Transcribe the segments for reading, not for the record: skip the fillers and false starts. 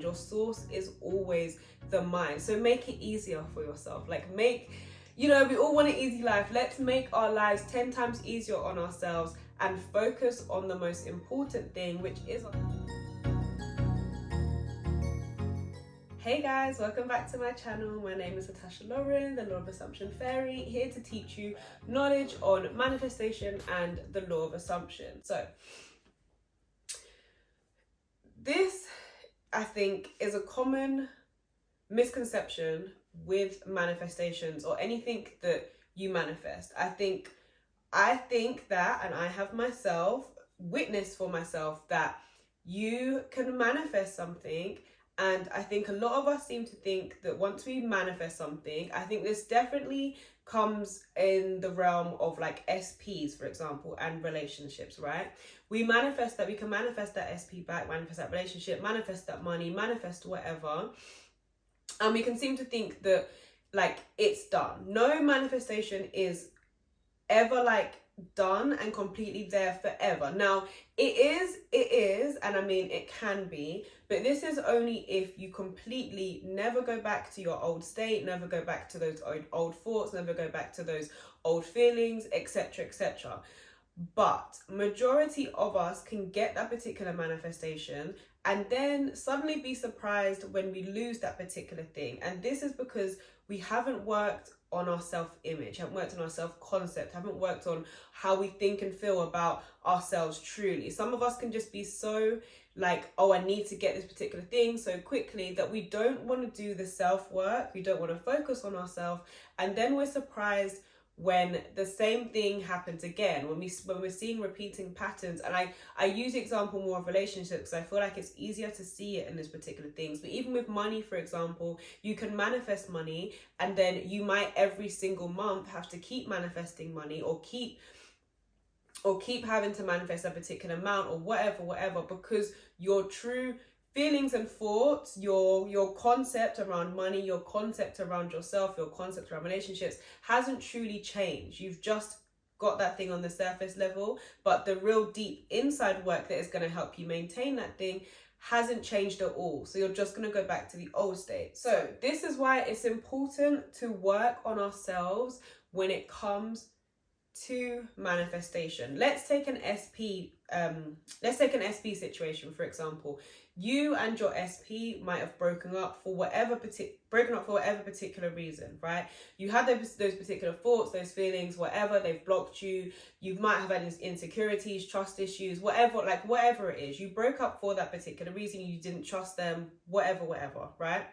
Your source is always the mind. So make it easier for yourself. Like we all want an easy life. Let's make our lives 10 times easier on ourselves and focus on the most important thing, which is... Hey guys, welcome back to my channel. My name is 𝗘𝗫𝗣𝗟𝗏, the Law of Assumption Fairy, here to teach you knowledge on manifestation and the Law of Assumption. So this, I think, is a common misconception with manifestations or anything that you manifest. I think that, and I have myself witnessed for myself, that you can manifest something. And I think a lot of us seem to think that once we manifest something, I think this definitely comes in the realm of like SPs, for example, and relationships, right? We manifest that, we can manifest that SP back, manifest that relationship, manifest that money, manifest whatever. And we can seem to think that like it's done. No manifestation is ever like done and completely there forever. Now it is, and I mean it can be, but this is only if you completely never go back to your old state, never go back to those old thoughts, never go back to those old feelings, etc., etc. But majority of us can get that particular manifestation and then suddenly be surprised when we lose that particular thing. And this is because we haven't worked on our self-image, haven't worked on our self-concept, haven't worked on how we think and feel about ourselves truly. Some of us can just be so like, oh, I need to get this particular thing so quickly, that we don't want to do the self-work, we don't want to focus on ourselves, and then we're surprised when the same thing happens again, when we're seeing repeating patterns. And I use the example more of relationships because I feel like it's easier to see it in these particular things. But even with money, for example, you can manifest money and then you might every single month have to keep manifesting money or keep having to manifest a particular amount or whatever, because your true feelings and thoughts, your concept around money, your concept around yourself, your concept around relationships hasn't truly changed. You've just got that thing on the surface level, but the real deep inside work that is going to help you maintain that thing hasn't changed at all. So you're just going to go back to the old state. So this is why it's important to work on ourselves when it comes to manifestation. Let's take an SP situation, for example. You and your SP might have broken up for whatever particular reason, right? You had those particular thoughts, those feelings, whatever, they've blocked you. You might have had insecurities, trust issues, whatever it is. You broke up for that particular reason, you didn't trust them, whatever, right?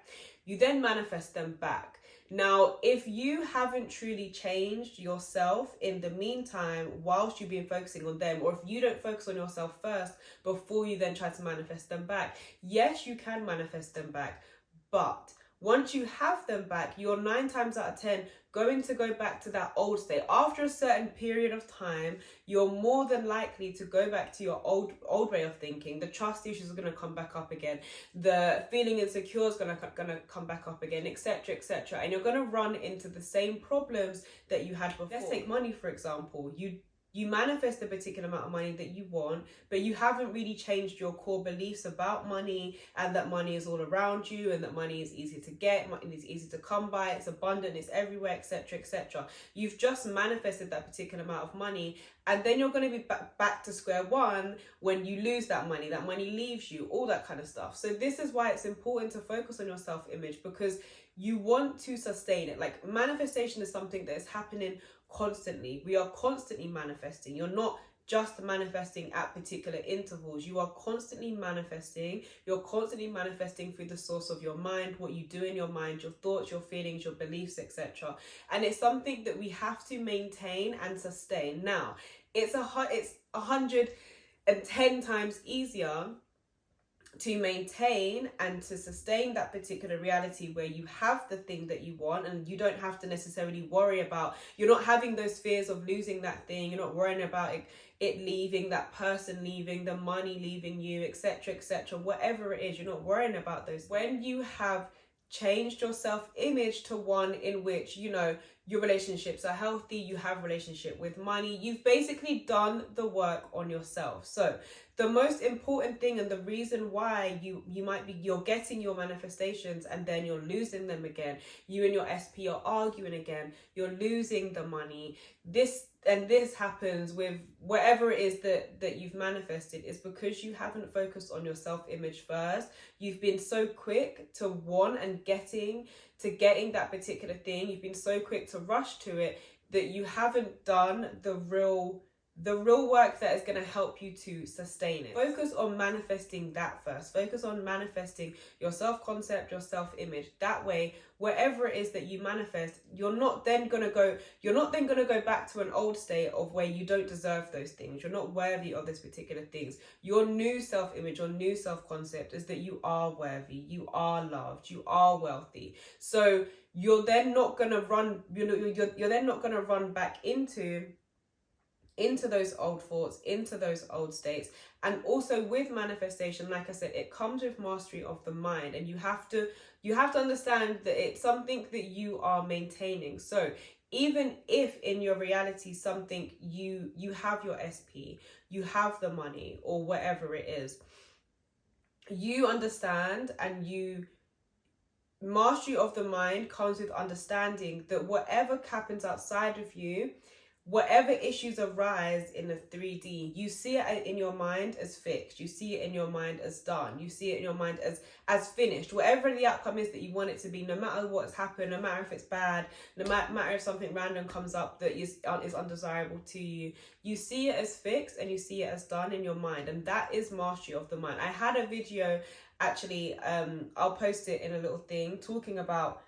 You then manifest them back. Now, if you haven't truly changed yourself in the meantime, whilst you've been focusing on them, or if you don't focus on yourself first before you then try to manifest them back, yes, you can manifest them back. But once you have them back, you're 9 times out of 10 going to go back to that old state. After a certain period of time, you're more than likely to go back to your old way of thinking. The trust issues are going to come back up again. The feeling insecure is going to come back up again, etc., etc. And you're going to run into the same problems that you had before. Let's take money, for example. You manifest a particular amount of money that you want, but you haven't really changed your core beliefs about money, and that money is all around you, and that money is easy to get, money is easy to come by, it's abundant, it's everywhere, etc., etc. You've just manifested that particular amount of money, and then you're going to be back to square one when you lose that money leaves you, all that kind of stuff. So this is why it's important to focus on your self-image, because you want to sustain it. Like, manifestation is something that is happening constantly. We are constantly manifesting. You're not just manifesting at particular intervals. You are constantly manifesting. You're constantly manifesting through the source of your mind, what you do in your mind, your thoughts, your feelings, your beliefs, etc. And it's something that we have to maintain and sustain. Now, it's 110 times easier to maintain and to sustain that particular reality where you have the thing that you want, and you don't have to necessarily worry about, you're not having those fears of losing that thing, you're not worrying about it leaving, that person leaving, the money leaving you, etc., etc. Whatever it is, you're not worrying about those. When you have changed your self-image to one in which, you your relationships are healthy, you have a relationship with money, you've basically done the work on yourself. So the most important thing, and the reason why you're getting your manifestations and then you're losing them again, you and your SP are arguing again, you're losing the money, this happens with whatever it is that you've manifested, is because you haven't focused on your self-image first. You've been so quick to want and getting that particular thing, you've been so quick to rush to it, that you haven't done the real work that is going to help you to sustain it. Focus on manifesting that first. Focus on manifesting your self-concept, your self-image. That way, wherever it is that you manifest, you're not then going to go back to an old state of where you don't deserve those things. You're not worthy of this particular things. Your new self-image, your new self-concept is that you are worthy, you are loved, you are wealthy. So you're then not going to run, you're then not going to run back into those old thoughts, into those old states. And also with manifestation, like I said, it comes with mastery of the mind, and you have to understand that it's something that you are maintaining. So even if in your reality something you have your SP, you have the money or whatever it is, you understand, and mastery of the mind comes with understanding that whatever happens outside of you, whatever issues arise in the 3D, you see it in your mind as fixed. You see it in your mind as done. You see it in your mind as finished. Whatever the outcome is that you want it to be, no matter what's happened, no matter if it's bad, no matter if something random comes up that is undesirable to you, you see it as fixed and you see it as done in your mind. And that is mastery of the mind. I had a video, actually, I'll post it in a little thing, talking about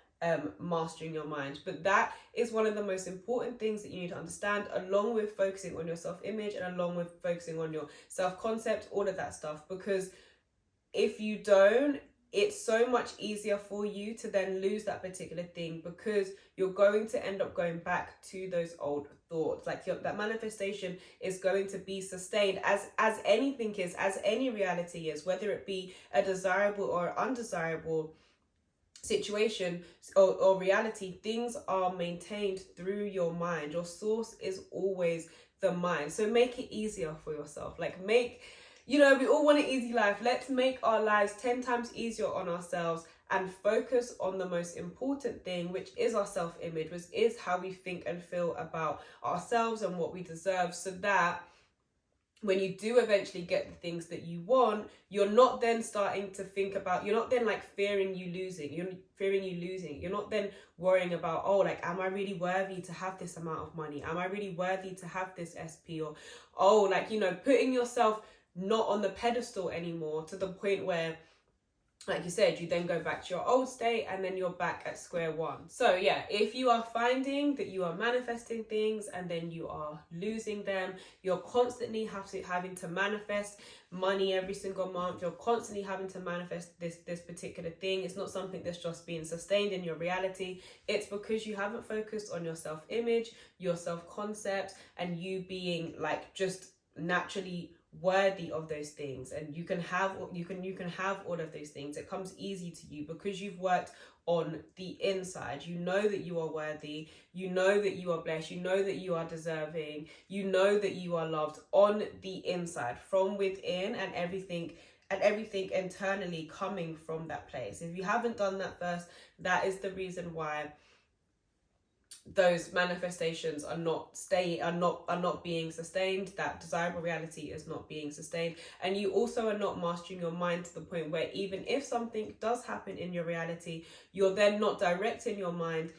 mastering your mind. But that is one of the most important things that you need to understand, along with focusing on your self-image and along with focusing on your self-concept, all of that stuff. Because if you don't, it's so much easier for you to then lose that particular thing, because you're going to end up going back to those old thoughts. Like that manifestation is going to be sustained as anything is, as any reality is, whether it be a desirable or undesirable situation or reality. Things are maintained through your mind. Your source is always the mind. So make it easier for yourself. Like we all want an easy life. Let's make our lives 10 times easier on ourselves and focus on the most important thing, which is our self-image, which is how we think and feel about ourselves and what we deserve, so that when you do eventually get the things that you want, you're not then starting to think about, you're not then like fearing you losing. You're not then worrying about, oh, like, am I really worthy to have this amount of money? Am I really worthy to have this SP? Or, oh, like, putting yourself not on the pedestal anymore, to the point where, like you said, you then go back to your old state and then you're back at square one. So yeah, if you are finding that you are manifesting things and then you are losing them, you're constantly having to manifest money every single month, you're constantly having to manifest this particular thing, it's not something that's just being sustained in your reality. It's because you haven't focused on your self-image, your self-concept, and you being like just naturally worthy of those things. And you can have all of those things. It comes easy to you because you've worked on the inside. You know that you are worthy, you know that you are blessed, you know that you are deserving, you know that you are loved on the inside, from within, and everything internally coming from that place. If you haven't done that first, that is the reason why those manifestations are not being sustained. That desirable reality is not being sustained, and you also are not mastering your mind to the point where even if something does happen in your reality, you're then not directing your mind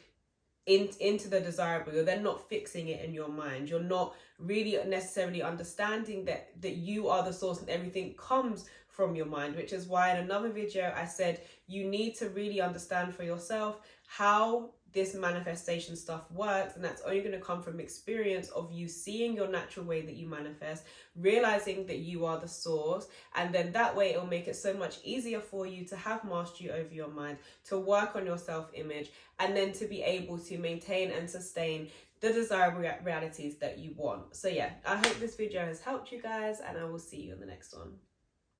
into the desirable. You're then not fixing it in your mind. You're not really necessarily understanding that you are the source and everything comes from your mind, which is why in another video I said you need to really understand for yourself how this manifestation stuff works, and that's only going to come from experience of you seeing your natural way that you manifest, realizing that you are the source, and then that way it'll make it so much easier for you to have mastery over your mind, to work on your self-image, and then to be able to maintain and sustain the desirable realities that you want. So yeah, I hope this video has helped you guys, and I will see you in the next one.